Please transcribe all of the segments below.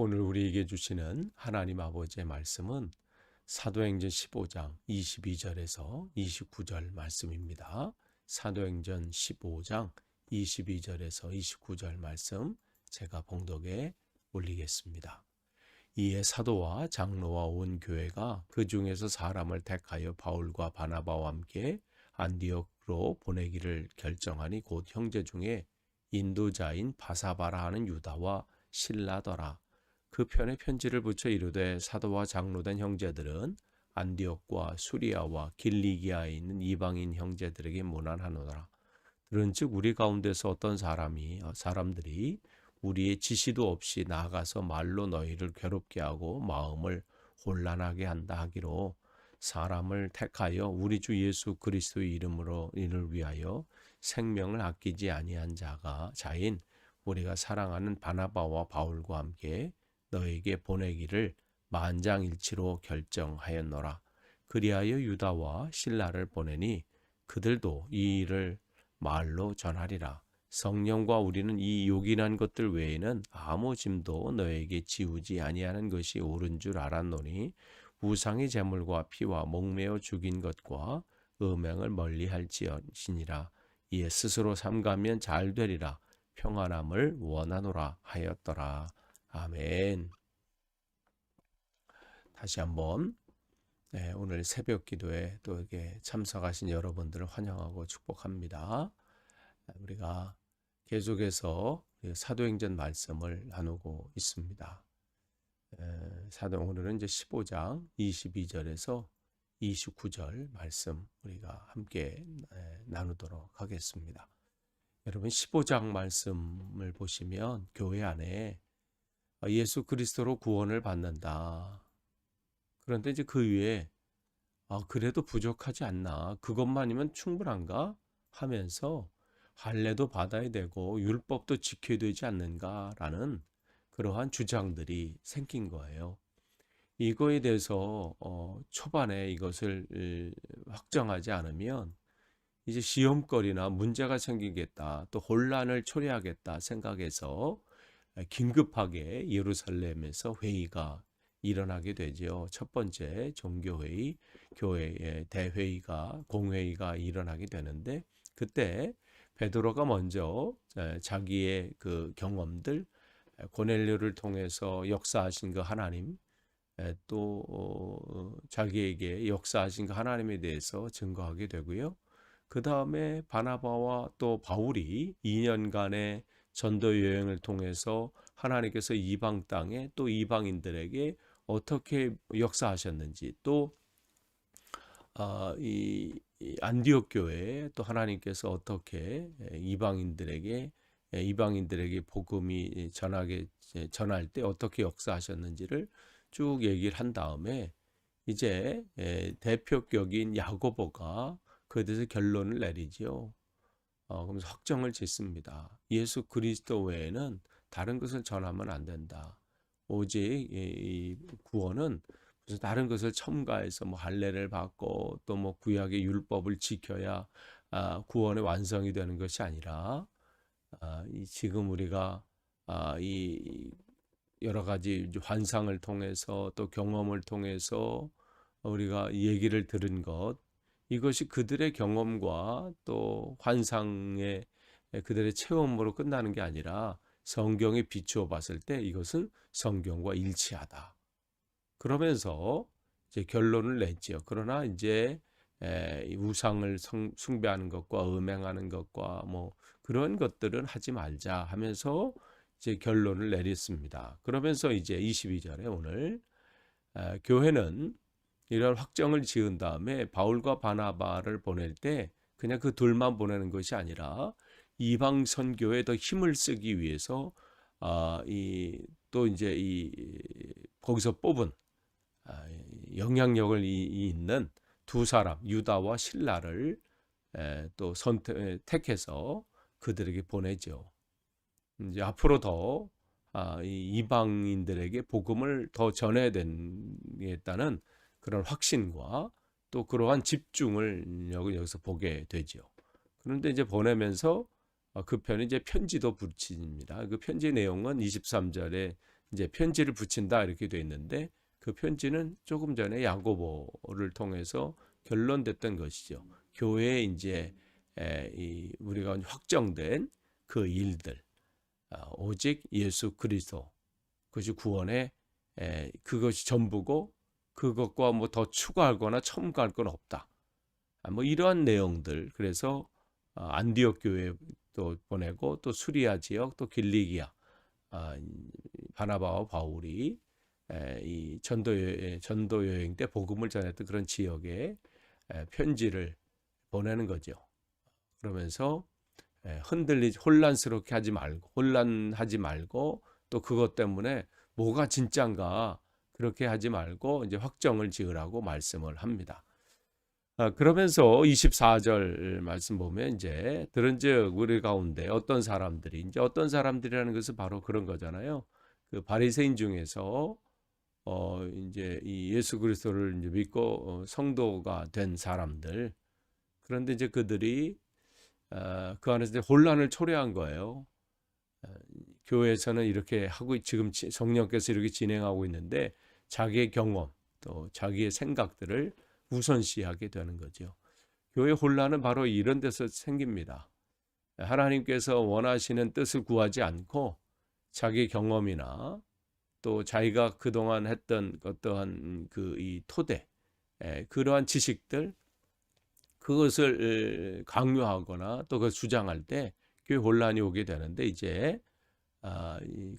오늘 우리에게 주시는 하나님 아버지의 말씀은 사도행전 15장 22절에서 29절 말씀입니다. 사도행전 15장 22절에서 29절 말씀 제가 봉독에 올리겠습니다. 이에 사도와 장로와 온 교회가 그 중에서 사람을 택하여 바울과 바나바와 함께 안디옥으로 보내기를 결정하니 곧 형제 중에 인도자인 바사바라 하는 유다와 실라더라. 그 편에 편지를 붙여 이르되 사도와 장로된 형제들은 안디옥과 수리아와 길리기아에 있는 이방인 형제들에게 문안하노라. 들은즉 우리 가운데서 어떤 사람들이 우리의 지시도 없이 나아가서 말로 너희를 괴롭게 하고 마음을 혼란하게 한다 하기로 사람을 택하여 우리 주 예수 그리스도의 이름으로 이를 위하여 생명을 아끼지 아니한 자인 우리가 사랑하는 바나바와 바울과 함께 너에게 보내기를 만장일치로 결정하였노라. 그리하여 유다와 실라를 보내니 그들도 이 일을 말로 전하리라. 성령과 우리는 이 요긴한 것들 외에는 아무 짐도 너에게 지우지 아니하는 것이 옳은 줄 알았노니 우상의 제물과 피와 목매어 죽인 것과 음행을 멀리할지니라. 이에 스스로 삼가면 잘 되리라. 평안함을 원하노라 하였더라. 아멘. 다시 한번 오늘 새벽 기도에 또 이렇게 참석하신 여러분들을 환영하고 축복합니다. 우리가 계속해서 사도행전 말씀을 나누고 있습니다. 오늘은 이제 15장 22절에서 29절 말씀 우리가 함께 나누도록 하겠습니다. 여러분 15장 말씀을 보시면 교회 안에 예수 그리스도로 구원을 받는다. 그런데 이제 그 위에 그래도 부족하지 않나? 그것만이면 충분한가? 하면서 할례도 받아야 되고 율법도 지켜야 되지 않는가라는 그러한 주장들이 생긴 거예요. 이거에 대해서 초반에 이것을 확정하지 않으면 이제 시험거리나 문제가 생기겠다, 또 혼란을 초래하겠다 생각해서 긴급하게 예루살렘에서 회의가 일어나게 되죠. 첫 번째 종교회의, 교회의 대회의가 공회의가 일어나게 되는데 그때 베드로가 먼저 자기의 그 경험들, 고넬료를 통해서 역사하신 그 하나님, 또 자기에게 역사하신 그 하나님에 대해서 증거하게 되고요. 그 다음에 바나바와 또 바울이 2년간의 전도 여행을 통해서 하나님께서 이방 땅에 또 이방인들에게 어떻게 역사하셨는지, 또 이 안디옥 교회에 또 하나님께서 어떻게 이방인들에게 복음이 전할 때 어떻게 역사하셨는지를 쭉 얘기를 한 다음에 이제 대표격인 야고보가 그에 대해서 결론을 내리죠. 그러면서 확정을 짓습니다. 예수 그리스도 외에는 다른 것을 전하면 안 된다. 오직 이 구원은 무슨 다른 것을 첨가해서 뭐 할례를 받고 또 뭐 구약의 율법을 지켜야 구원의 완성이 되는 것이 아니라 지금 우리가 이 여러 가지 환상을 통해서 또 경험을 통해서 우리가 얘기를 들은 것, 이것이 그들의 경험과 또 환상의 그들의 체험으로 끝나는 게 아니라 성경에 비추어 봤을 때 이것은 성경과 일치하다. 그러면서 이제 결론을 냈죠. 그러나 이제 우상을 숭배하는 것과 음행하는 것과 뭐 그런 것들은 하지 말자 하면서 이제 결론을 내렸습니다. 그러면서 이제 22절에 오늘 교회는 이런 확정을 지은 다음에 바울과 바나바를 보낼 때 그냥 그 둘만 보내는 것이 아니라 이방 선교에 더 힘을 쓰기 위해서 또 이제 거기서 뽑은 영향력을 있는 두 사람 유다와 실라를 또 택해서 그들에게 보내죠. 이제 앞으로 더 이방인들에게 복음을 더 전해야 되겠다는 그런 확신과 또 그러한 집중을 여기서 보게 되죠. 그런데 이제 보내면서 그 편에 이제 편지도 붙입니다. 그 편지 내용은 23절에 이제 편지를 붙인다 이렇게 돼 있는데 그 편지는 조금 전에 야고보를 통해서 결론됐던 것이죠. 교회에 이제 우리가 확정된 그 일들, 오직 예수 그리스도 그것이 구원의 그것이 전부고 그것과 뭐 더 추가하거나 첨가할 건 없다. 뭐 이러한 내용들. 그래서 안디옥 교회 또 보내고 또 수리아 지역 또 길리기아 바나바와 바울이 이 전도 여행 때 복음을 전했던 그런 지역에 편지를 보내는 거죠. 그러면서 혼란하지 말고 또 그것 때문에 뭐가 진짠가 그렇게 하지 말고 이제 확정을 지으라고 말씀을 합니다. 그러면서 24절 말씀 보면 이제 들은즉 우리 가운데 어떤 사람들이라는 것은 바로 그런 거잖아요. 그 바리새인 중에서 이제 이 예수 그리스도를 이제 믿고 성도가 된 사람들. 그런데 이제 그들이 그 안에서 이제 혼란을 초래한 거예요. 교회에서는 이렇게 하고 지금 성령께서 이렇게 진행하고 있는데 자기의 경험 또 자기의 생각들을 우선시하게 되는 거죠. 교회 혼란은 바로 이런 데서 생깁니다. 하나님께서 원하시는 뜻을 구하지 않고 자기 경험이나 또 자기가 그동안 했던 어떠한 이 토대, 그러한 지식들, 그것을 강요하거나 또 그걸 주장할 때 교회 혼란이 오게 되는데 이제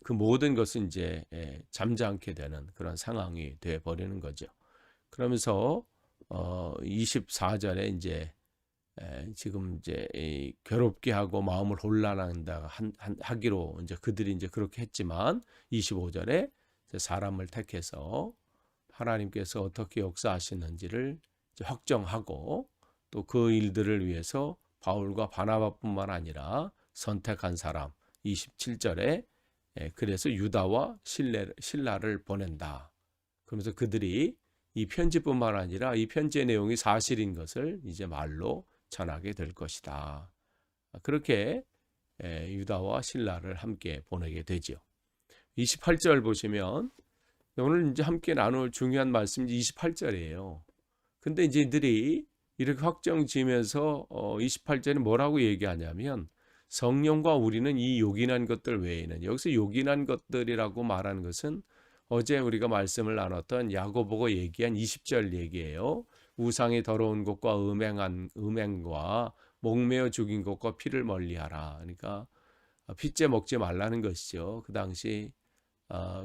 그 모든 것은 이제 잠잠케 되는 그런 상황이 돼 버리는 거죠. 그러면서 24절에 이제 지금 이제 괴롭게 하고 마음을 혼란한다 하기로 이제 그들이 이제 그렇게 했지만 25절에 사람을 택해서 하나님께서 어떻게 역사하시는지를 이제 확정하고 또 그 일들을 위해서 바울과 바나바뿐만 아니라 선택한 사람 27절에 그래서 유다와 실라를 보낸다. 그러면서 그들이 이 편지뿐만 아니라 이 편지의 내용이 사실인 것을 이제 말로 전하게 될 것이다. 그렇게 유다와 실라를 함께 보내게 되죠. 28절 보시면 오늘 이제 함께 나눌 중요한 말씀이 28절이에요. 근데 이제 이들이 이렇게 확정 지으면서 28절에 뭐라고 얘기하냐면 성령과 우리는 이 요긴한 것들 외에는, 여기서 요긴한 것들이라고 말하는 것은 어제 우리가 말씀을 나눴던 야고보가 얘기한 20절 얘기예요. 우상이 더러운 것과 음행과 목매어 죽인 것과 피를 멀리하라. 그러니까 핏째 먹지 말라는 것이죠. 그 당시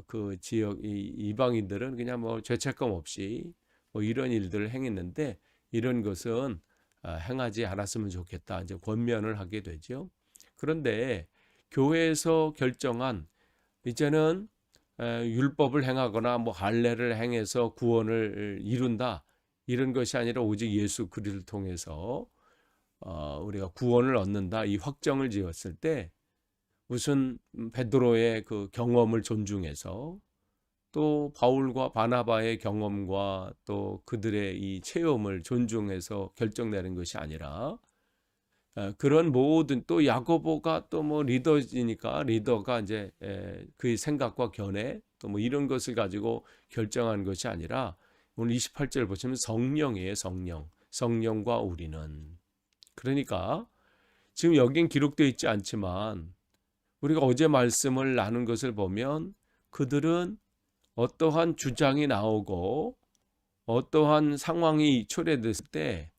그 지역 이방인들은 그냥 뭐 죄책감 없이 뭐 이런 일들을 행했는데 이런 것은 행하지 않았으면 좋겠다. 이제 권면을 하게 되죠. 그런데 교회에서 결정한 이제는 율법을 행하거나 뭐 할례를 행해서 구원을 이룬다. 이런 것이 아니라 오직 예수 그리스도를 통해서 우리가 구원을 얻는다. 이 확정을 지었을 때 무슨 베드로의 그 경험을 존중해서 또 바울과 바나바의 경험과 또 그들의 이 체험을 존중해서 결정되는 것이 아니라 그런 모든 또 야고보가 또 뭐 리더가 이제 그의 생각과 견해 또 뭐 이런 것을 가지고 결정한 것이 아니라 오늘 28절 보시면 성령이에요. 성령과 우리는. 그러니까 지금 여긴 기록되어 있지 않지만 우리가 어제 말씀을 나눈 것을 보면 그들은 어떠한 주장이 나오고 어떠한 상황이 초래됐을 때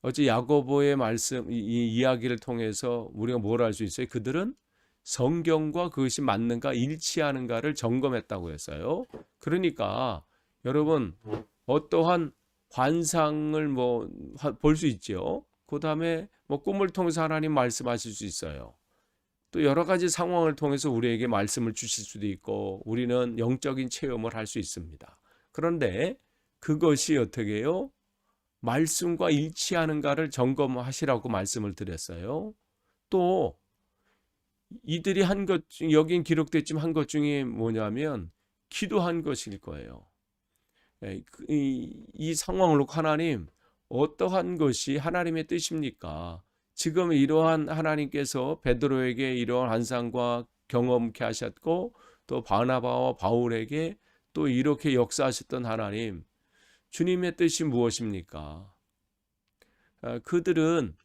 어제 야고보의 말씀 이 이야기를 통해서 우리가 뭘 알 수 있어요? 그들은 성경과 그것이 맞는가 일치하는가를 점검했다고 했어요. 그러니까 여러분 어떠한 환상을 뭐 볼 수 있죠. 그다음에 뭐 꿈을 통해서 하나님 말씀하실 수 있어요. 또 여러 가지 상황을 통해서 우리에게 말씀을 주실 수도 있고 우리는 영적인 체험을 할 수 있습니다. 그런데 그것이 어떻게 해요? 말씀과 일치하는가를 점검하시라고 말씀을 드렸어요. 또 이들이 한 것 중 여긴 기록됐지만 한 것 중에 뭐냐면 기도한 것일 거예요. 이 상황을 놓고 하나님 어떠한 것이 하나님의 뜻입니까? 지금 이러한 하나님께서 베드로에게 이러한 환상과 경험케 하셨고 또 바나바와 바울에게 또 이렇게 역사하셨던 하나님, 주님의 뜻이 무엇입니까? 그들은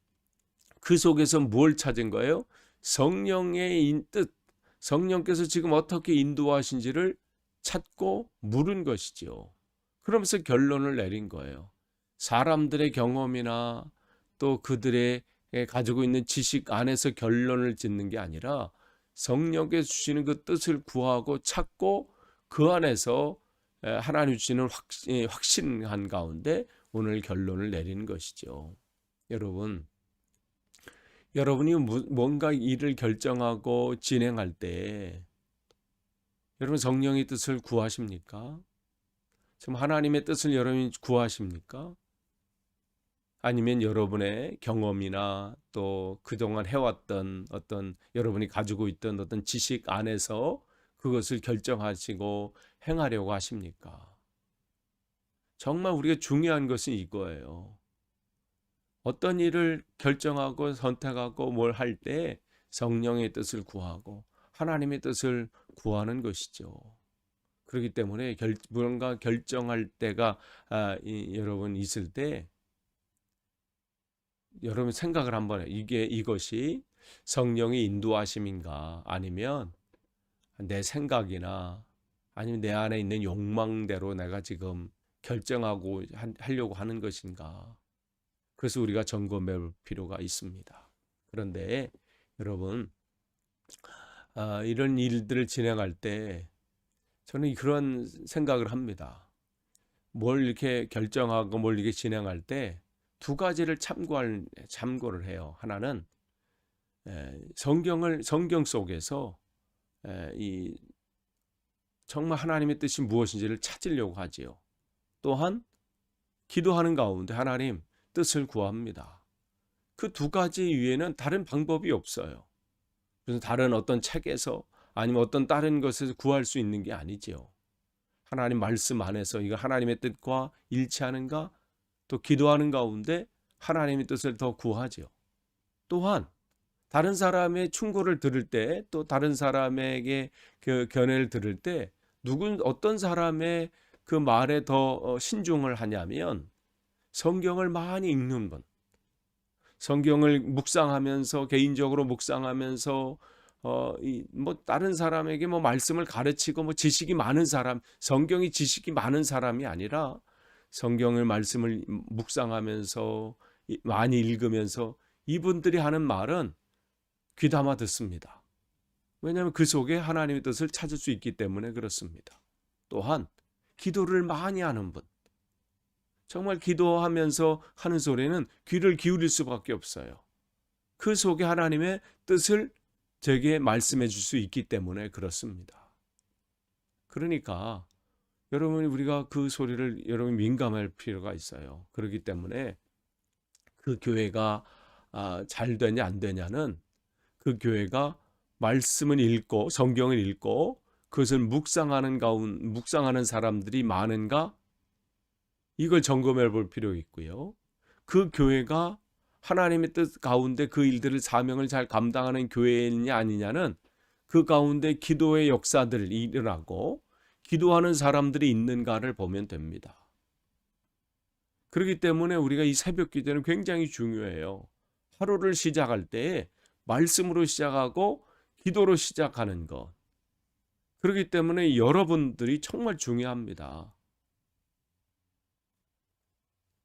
그 속에서 뭘 찾은 거예요? 성령의 뜻, 성령께서 지금 어떻게 인도하신지를 찾고 물은 것이죠. 그러면서 결론을 내린 거예요. 사람들의 경험이나 또 그들의 가지고 있는 지식 안에서 결론을 짓는 게 아니라 성령께서 주시는 그 뜻을 구하고 찾고 그 안에서 하나님 주시는 확신한 가운데 오늘 결론을 내리는 것이죠. 여러분이 뭔가 일을 결정하고 진행할 때 여러분 성령의 뜻을 구하십니까? 지금 하나님의 뜻을 여러분이 구하십니까? 아니면 여러분의 경험이나 또 그동안 해왔던 어떤 여러분이 가지고 있던 어떤 지식 안에서 그것을 결정하시고 행하려고 하십니까? 정말 우리가 중요한 것은 이거예요. 어떤 일을 결정하고 선택하고 뭘 할 때 성령의 뜻을 구하고 하나님의 뜻을 구하는 것이죠. 그렇기 때문에 뭔가 결정할 때가 여러분 있을 때 여러분 생각을 한번 해요. 이것이 성령의 인도하심인가 아니면 내 생각이나 아니면 내 안에 있는 욕망대로 내가 지금 결정하고 하려고 하는 것인가. 그래서 우리가 점검해 볼 필요가 있습니다. 그런데 여러분 이런 일들을 진행할 때 저는 그런 생각을 합니다. 뭘 이렇게 결정하고 뭘 이렇게 진행할 때 두 가지를 참고를 해요. 하나는 성경 속에서 정말 하나님의 뜻이 무엇인지를 찾으려고 하지요. 또한 기도하는 가운데 하나님 뜻을 구합니다. 그 두 가지 위에는 다른 방법이 없어요. 그래서 다른 어떤 책에서 아니면 어떤 다른 것에서 구할 수 있는 게 아니지요. 하나님 말씀 안에서 이거 하나님의 뜻과 일치하는가? 또 기도하는 가운데 하나님의 뜻을 더 구하지요. 또한 다른 사람의 충고를 들을 때 또 다른 사람에게 그 견해를 들을 때 어떤 사람의 그 말에 더 신중을 하냐면 성경을 많이 읽는 분, 성경을 묵상하면서 개인적으로 묵상하면서 다른 사람에게 말씀을 가르치고 지식이 많은 사람, 성경이 지식이 많은 사람이 아니라 성경을 말씀을 묵상하면서 많이 읽으면서 이분들이 하는 말은 귀담아 듣습니다. 왜냐하면 그 속에 하나님의 뜻을 찾을 수 있기 때문에 그렇습니다. 또한 기도를 많이 하는 분, 정말 기도하면서 하는 소리는 귀를 기울일 수밖에 없어요. 그 속에 하나님의 뜻을 제게 말씀해 줄 수 있기 때문에 그렇습니다. 그러니까 우리가 그 소리를 민감할 필요가 있어요. 그렇기 때문에 그 교회가 잘 되냐 안 되냐는 그 교회가 말씀을 읽고 성경을 읽고 그것을 묵상하는 사람들이 많은가? 이걸 점검해 볼 필요가 있고요. 그 교회가 하나님의 뜻 가운데 그 일들을 사명을 잘 감당하는 교회이냐 아니냐는 그 가운데 기도의 역사들을 일어나고 기도하는 사람들이 있는가를 보면 됩니다. 그렇기 때문에 우리가 이 새벽 기도는 굉장히 중요해요. 하루를 시작할 때 말씀으로 시작하고 기도로 시작하는 것. 그렇기 때문에 여러분들이 정말 중요합니다.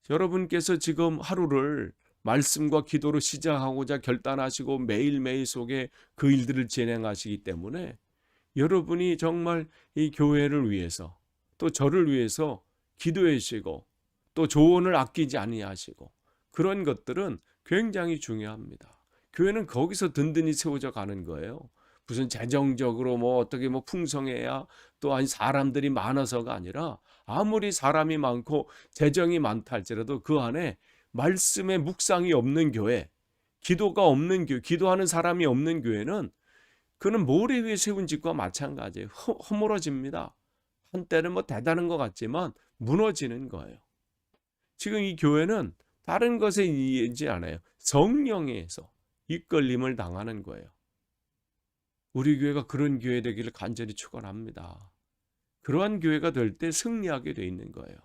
여러분께서 지금 하루를 말씀과 기도로 시작하고자 결단하시고 매일매일 속에 그 일들을 진행하시기 때문에 여러분이 정말 이 교회를 위해서 또 저를 위해서 기도해 주시고 또 조언을 아끼지 아니하시고 그런 것들은 굉장히 중요합니다. 교회는 거기서 든든히 세워져 가는 거예요. 무슨 재정적으로 어떻게 풍성해야 또 아니 사람들이 많아서가 아니라 아무리 사람이 많고 재정이 많다 할지라도 그 안에 말씀의 묵상이 없는 교회, 기도가 없는 교회, 기도하는 사람이 없는 교회는 그는 모래 위에 세운 집과 마찬가지예요. 허물어집니다. 한때는 대단한 것 같지만 무너지는 거예요. 지금 이 교회는 다른 것에 의지 않아요. 성령에서 이끌림을 당하는 거예요. 우리 교회가 그런 교회 되기를 간절히 축원합니다. 그러한 교회가 될 때 승리하게 돼 있는 거예요.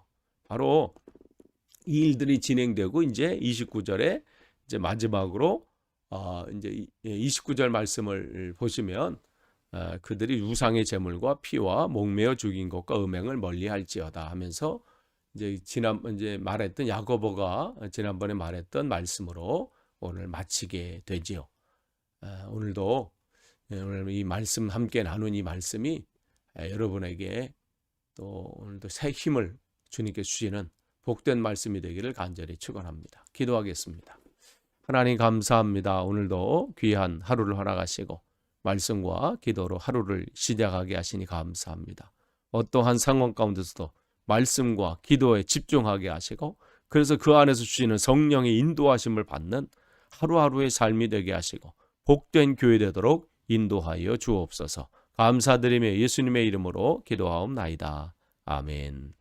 바로 이 일들이 진행되고 이제 29절에 이제 마지막으로 이제 29절 말씀을 보시면 그들이 우상의 제물과 피와 목매어 죽인 것과 음행을 멀리할지어다 하면서 이제 이제 말했던 야고보가 지난번에 말했던 말씀으로 오늘 마치게 되지요. 오늘도 오늘 이 말씀 함께 나눈 이 말씀이 여러분에게 또 오늘도 새 힘을 주님께 주시는 복된 말씀이 되기를 간절히 축원합니다. 기도하겠습니다. 하나님 감사합니다. 오늘도 귀한 하루를 허락하시고 말씀과 기도로 하루를 시작하게 하시니 감사합니다. 어떠한 상황 가운데서도 말씀과 기도에 집중하게 하시고 그래서 그 안에서 주시는 성령의 인도하심을 받는 하루하루의 삶이 되게 하시고 복된 교회 되도록 인도하여 주옵소서. 감사드리며 예수님의 이름으로 기도하옵나이다. 아멘.